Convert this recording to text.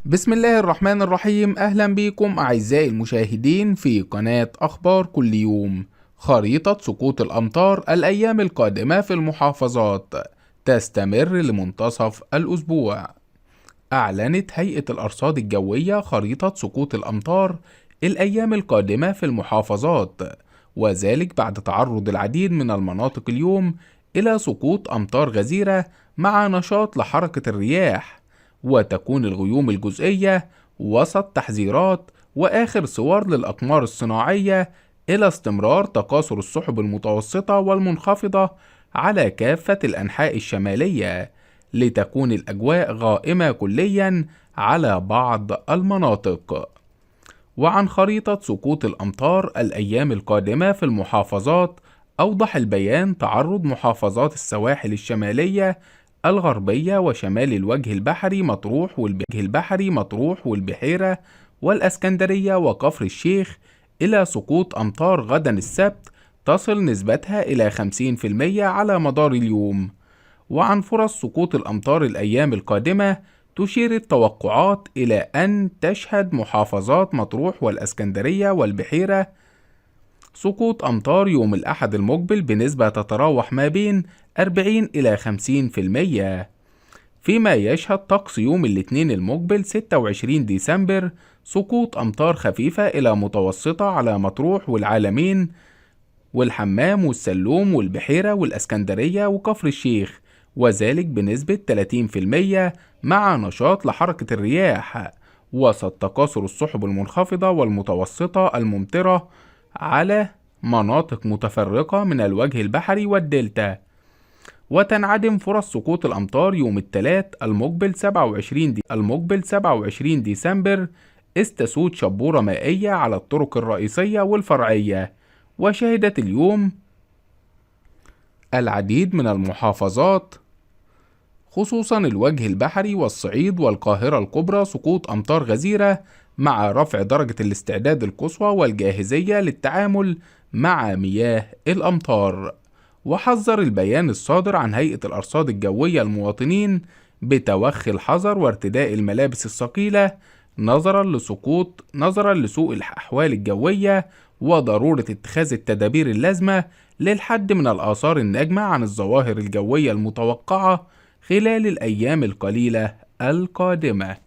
بسم الله الرحمن الرحيم. أهلا بكم أعزائي المشاهدين في قناة أخبار كل يوم. خريطة سقوط الأمطار الأيام القادمة في المحافظات تستمر لمنتصف الأسبوع. أعلنت هيئة الأرصاد الجوية خريطة سقوط الأمطار الأيام القادمة في المحافظات، وذلك بعد تعرض العديد من المناطق اليوم إلى سقوط أمطار غزيرة مع نشاط لحركة الرياح، وتكون الغيوم الجزئية وسط تحذيرات وآخر صور للأقمار الصناعية إلى استمرار تكاثر السحب المتوسطة والمنخفضة على كافة الأنحاء الشمالية، لتكون الأجواء غائمة كليا على بعض المناطق. وعن خريطة سقوط الأمطار الأيام القادمة في المحافظات، أوضح البيان تعرض محافظات السواحل الشمالية الغربية وشمال الوجه البحري والبحيرة والأسكندرية وكفر الشيخ إلى سقوط أمطار غدا السبت تصل نسبتها إلى 50% على مدار اليوم. وعن فرص سقوط الأمطار الأيام القادمة، تشير التوقعات إلى أن تشهد محافظات مطروح والأسكندرية والبحيرة سقوط أمطار يوم الأحد المقبل بنسبة تتراوح ما بين 40 إلى 50%، فيما يشهد طقس يوم الاثنين المقبل 26 ديسمبر سقوط أمطار خفيفة إلى متوسطة على مطروح والعالمين والحمام والسلوم والبحيرة والأسكندرية وكفر الشيخ، وذلك بنسبة 30% مع نشاط لحركة الرياح وسط تكاثر السحب المنخفضة والمتوسطة الممطرة على مناطق متفرقة من الوجه البحري والدلتا. وتنعدم فرص سقوط الأمطار يوم الثلاث المقبل 27 ديسمبر إذ تسود شبورة مائية على الطرق الرئيسية والفرعية. وشهدت اليوم العديد من المحافظات خصوصا الوجه البحري والصعيد والقاهرة الكبرى سقوط أمطار غزيرة مع رفع درجة الاستعداد القصوى والجاهزية للتعامل مع مياه الأمطار. وحذر البيان الصادر عن هيئة الأرصاد الجوية المواطنين بتوخي الحذر وارتداء الملابس الثقيلة نظرا لسوء الأحوال الجوية، وضرورة اتخاذ التدابير اللازمة للحد من الآثار الناجمة عن الظواهر الجوية المتوقعة خلال الأيام القليلة القادمة.